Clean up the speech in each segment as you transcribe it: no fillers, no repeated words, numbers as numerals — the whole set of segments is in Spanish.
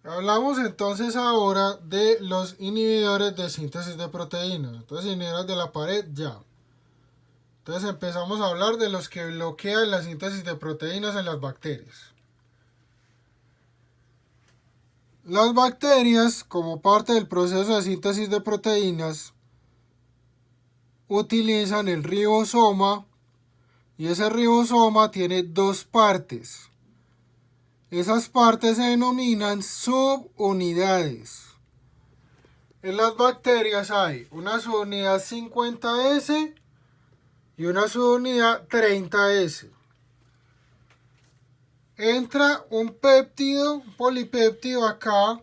Hablamos entonces ahora de los inhibidores de síntesis de proteínas. Entonces, inhibidores de la pared, ya. Entonces empezamos a hablar de los que bloquean la síntesis de proteínas en las bacterias. Las bacterias, como parte del proceso de síntesis de proteínas, utilizan el ribosoma y ese ribosoma tiene dos partes. Esas partes se denominan subunidades. En las bacterias hay una subunidad 50S y una subunidad 30S. Entra un péptido, un polipéptido acá,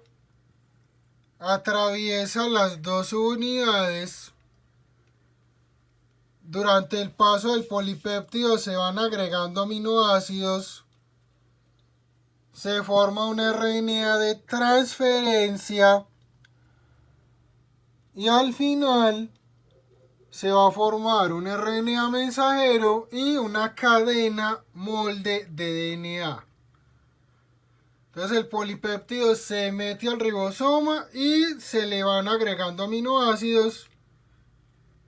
atraviesa las dos subunidades. Durante el paso del polipéptido se van agregando aminoácidos. Se forma una RNA de transferencia y al final se va a formar un RNA mensajero y una cadena molde de DNA. Entonces el polipéptido se mete al ribosoma y se le van agregando aminoácidos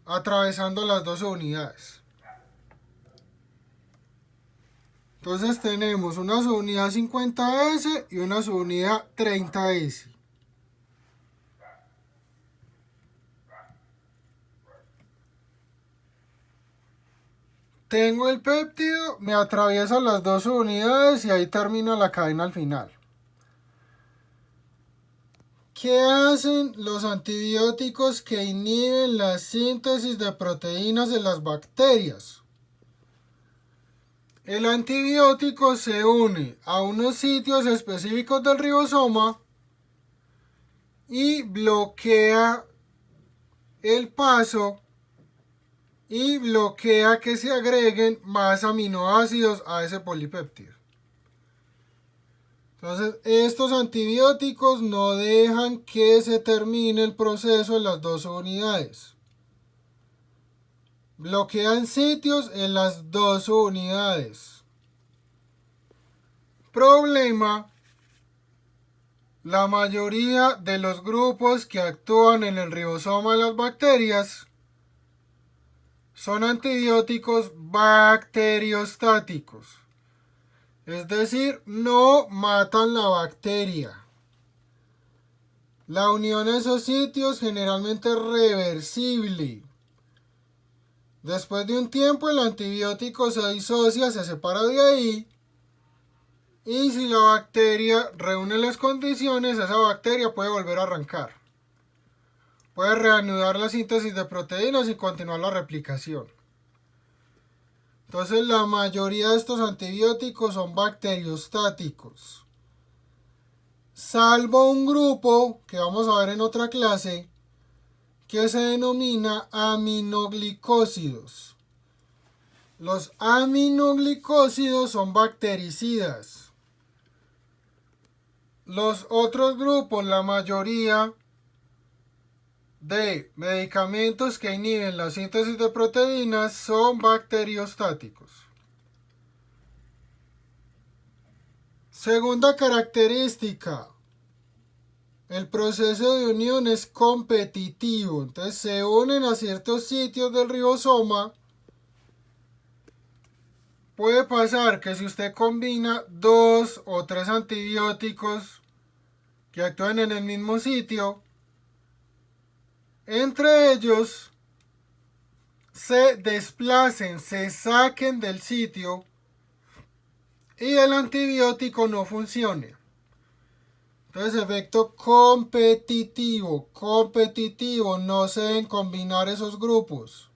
atravesando las dos unidades. Entonces tenemos una subunidad 50S y una subunidad 30S. Tengo el péptido, me atraviesa las dos unidades y ahí termina la cadena al final. ¿Qué hacen los antibióticos que inhiben la síntesis de proteínas en las bacterias? El antibiótico se une a unos sitios específicos del ribosoma y bloquea el paso y bloquea que se agreguen más aminoácidos a ese polipéptido. Entonces, estos antibióticos no dejan que se termine el proceso en las dos unidades. Bloquean sitios en las dos unidades. Problema: la mayoría de los grupos que actúan en el ribosoma de las bacterias son antibióticos bacteriostáticos. Es decir, no matan la bacteria. La unión a esos sitios generalmente es reversible. Después de un tiempo el antibiótico se disocia, se separa de ahí. Y si la bacteria reúne las condiciones, esa bacteria puede volver a arrancar. Puede reanudar la síntesis de proteínas y continuar la replicación. Entonces la mayoría de estos antibióticos son bacteriostáticos. Salvo un grupo que vamos a ver en otra clase que se denomina aminoglicósidos. Los aminoglicósidos son bactericidas. Los otros grupos, la mayoría de medicamentos que inhiben la síntesis de proteínas son bacteriostáticos. Segunda característica: el proceso de unión es competitivo. Entonces se unen a ciertos sitios del ribosoma. Puede pasar que si usted combina 2 o 3 antibióticos que actúan en el mismo sitio, entre ellos se desplacen, se saquen del sitio y el antibiótico no funcione. Entonces, efecto competitivo, no se deben combinar esos grupos.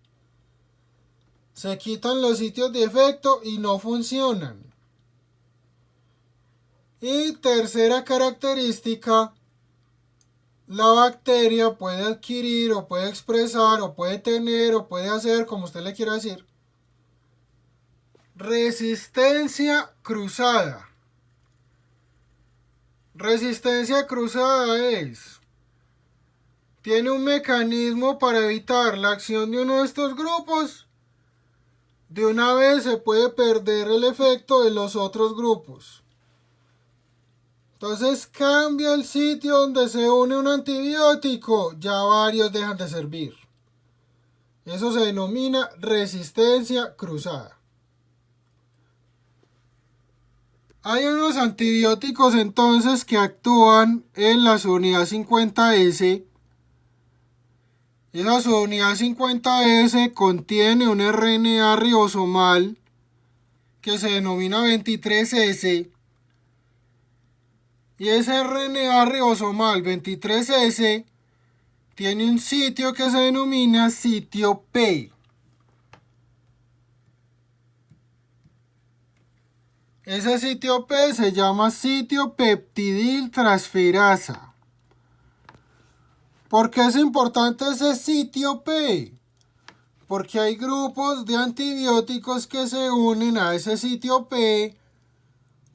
Se quitan los sitios de efecto y no funcionan. Y tercera característica: la bacteria puede adquirir o puede expresar o puede tener o puede hacer, como usted le quiera decir, resistencia cruzada. Resistencia cruzada tiene un mecanismo para evitar la acción de uno de estos grupos. De una vez se puede perder el efecto de los otros grupos. Entonces cambia el sitio donde se une un antibiótico, ya varios dejan de servir. Eso se denomina resistencia cruzada. Hay unos antibióticos entonces que actúan en la subunidad 50S. Esa subunidad 50S contiene un RNA ribosomal que se denomina 23S. Y ese RNA ribosomal 23S tiene un sitio que se denomina sitio P. Ese sitio P se llama sitio peptidiltransferasa. ¿Por qué es importante ese sitio P? Porque hay grupos de antibióticos que se unen a ese sitio P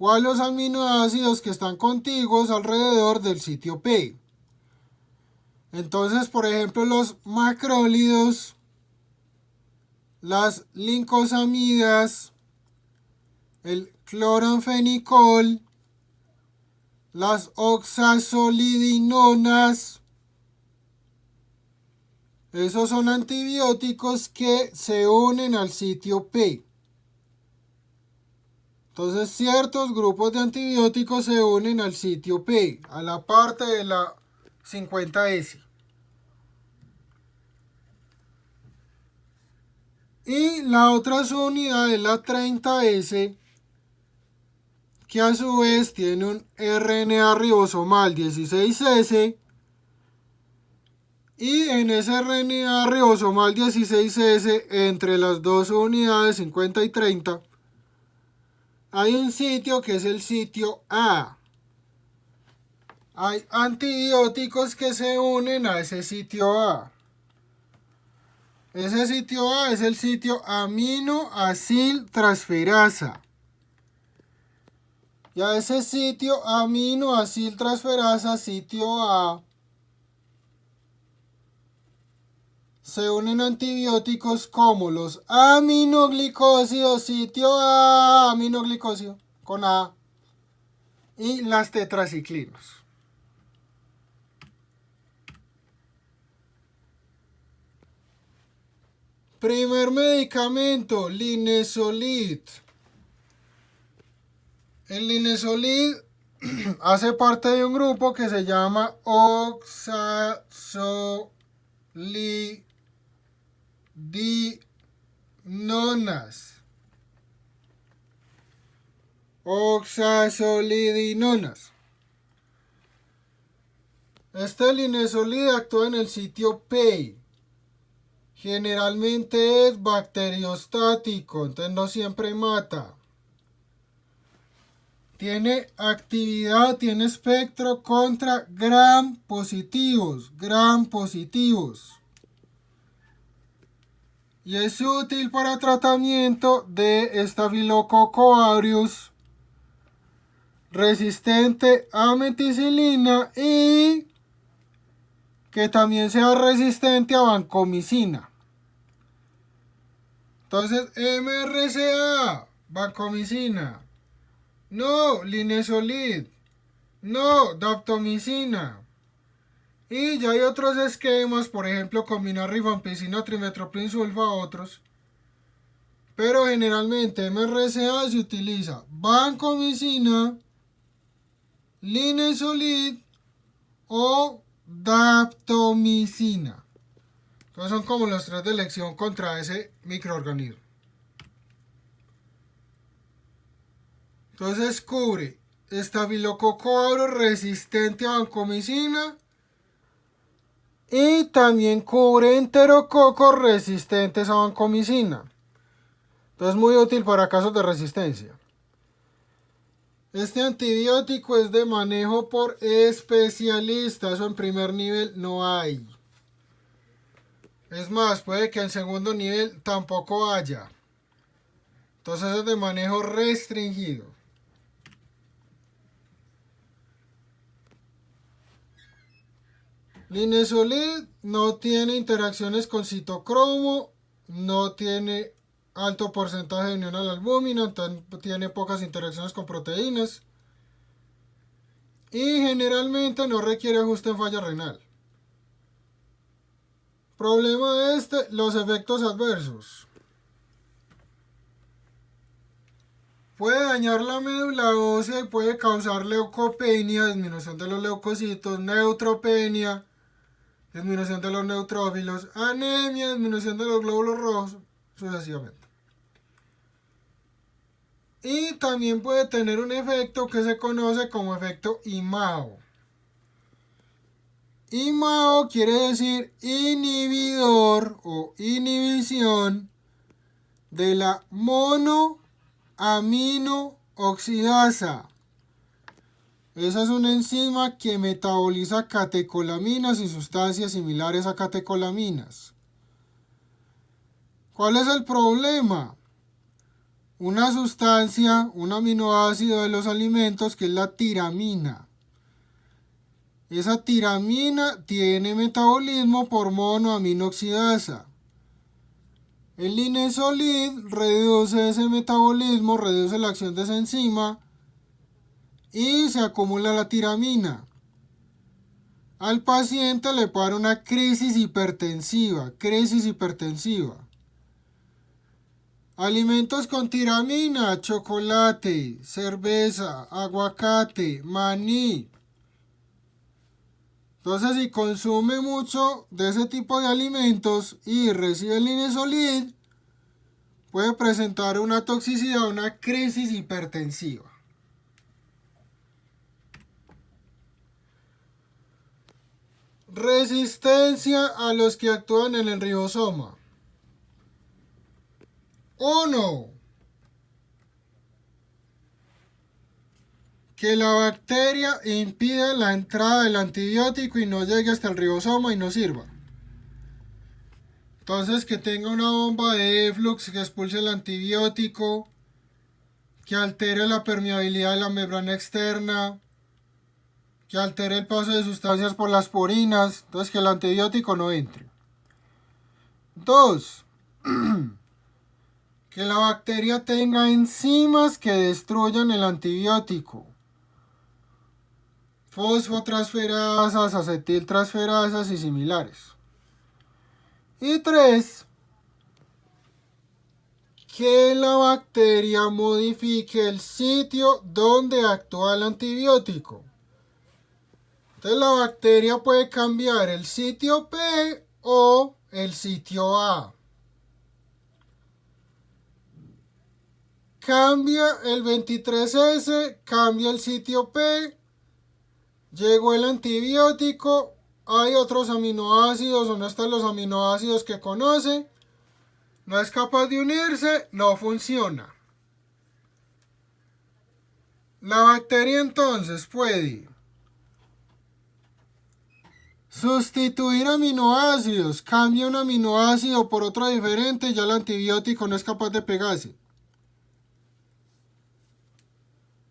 o a los aminoácidos que están contiguos alrededor del sitio P. Entonces, por ejemplo, los macrólidos, las lincosamidas, el cloranfenicol, las oxazolidinonas, esos son antibióticos que se unen al sitio P. Entonces ciertos grupos de antibióticos se unen al sitio P, a la parte de la 50S. Y la otra subunidad es la 30S, que a su vez tiene un RNA ribosomal 16S. Y en ese RNA ribosomal 16S, entre las dos unidades 50 y 30, hay un sitio que es el sitio A. Hay antibióticos que se unen a ese sitio A. Ese sitio A es el sitio aminoaciltransferasa. Y a ese sitio aminoaciltransferasa, sitio A, se unen antibióticos como los aminoglicósidos, sitio A, aminoglicósido, con A, y las tetraciclinas. Primer medicamento, linezolid. El linezolid hace parte de un grupo que se llama oxazolidinonas. Oxazolidinonas. Este linezolid actúa en el sitio P. Generalmente es bacteriostático, entonces no siempre mata. Tiene actividad, tiene espectro contra gram positivos. Y es útil para tratamiento de Staphylococcus aureus resistente a meticilina y que también sea resistente a vancomicina. Entonces, MRSA, vancomicina. No, linezolid. No, daptomicina. Y ya hay otros esquemas, por ejemplo, combinar rifampicina, trimetoprim sulfa, otros. Pero generalmente MRSA se utiliza vancomicina, linezolid o daptomicina. Entonces son como los tres de elección contra ese microorganismo. Entonces cubre Staphylococcus aureus resistente a vancomicina y también cubre enterococos resistentes a vancomicina. Entonces muy útil para casos de resistencia. Este antibiótico es de manejo por especialista, eso en primer nivel no hay. Es más, puede que en segundo nivel tampoco haya. Entonces es de manejo restringido. Linezolid no tiene interacciones con citocromo, no tiene alto porcentaje de unión a la albúmina, tiene pocas interacciones con proteínas. y generalmente no requiere ajuste en falla renal. Problema de los efectos adversos. Puede dañar la médula ósea y puede causar leucopenia, disminución de los leucocitos, neutropenia, disminución de los neutrófilos, anemia, disminución de los glóbulos rojos, sucesivamente. Y también puede tener un efecto que se conoce como efecto IMAO. IMAO quiere decir inhibidor o inhibición de la monoaminooxidasa. Esa es una enzima que metaboliza catecolaminas y sustancias similares a catecolaminas. ¿Cuál es el problema? Una sustancia, un aminoácido de los alimentos que es la tiramina. Esa tiramina tiene metabolismo por monoaminooxidasa. El linezolid reduce ese metabolismo, reduce la acción de esa enzima y se acumula la tiramina. Al paciente le puede dar una crisis hipertensiva. Alimentos con tiramina: chocolate, cerveza, aguacate, maní. Entonces, si consume mucho de ese tipo de alimentos y recibe el linezolid, puede presentar una toxicidad, una crisis hipertensiva. Resistencia a los que actúan en el ribosoma. 1. Que la bacteria impida la entrada del antibiótico y no llegue hasta el ribosoma y no sirva. Entonces, que tenga una bomba de efflux que expulse el antibiótico, que altere la permeabilidad de la membrana externa, que altere el paso de sustancias por las porinas, entonces que el antibiótico no entre. 2. Que la bacteria tenga enzimas que destruyan el antibiótico. Fosfotransferasas, acetiltransferasas y similares. Y 3. Que la bacteria modifique el sitio donde actúa el antibiótico. Entonces la bacteria puede cambiar el sitio P o el sitio A. Cambia el 23S, cambia el sitio P, llegó el antibiótico, hay otros aminoácidos o no están los aminoácidos que conoce, no es capaz de unirse, no funciona. La bacteria entonces puede sustituir aminoácidos, cambia un aminoácido por otro diferente y ya el antibiótico no es capaz de pegarse.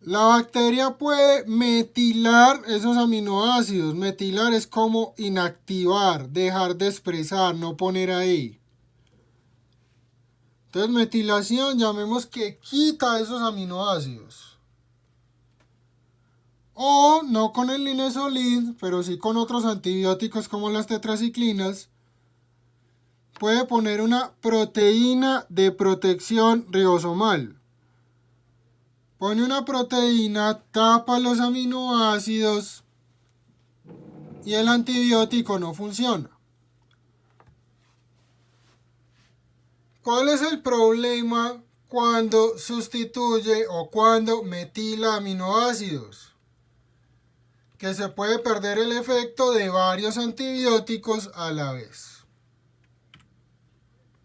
La bacteria puede metilar esos aminoácidos. Metilar es como inactivar, dejar de expresar, no poner ahí. Entonces, metilación, llamemos que quita esos aminoácidos. O no con el linezolid, pero sí con otros antibióticos como las tetraciclinas. Puede poner una proteína de protección ribosomal. Pone una proteína, tapa los aminoácidos y el antibiótico no funciona. ¿Cuál es el problema cuando sustituye o cuando metila aminoácidos? Que se puede perder el efecto de varios antibióticos a la vez.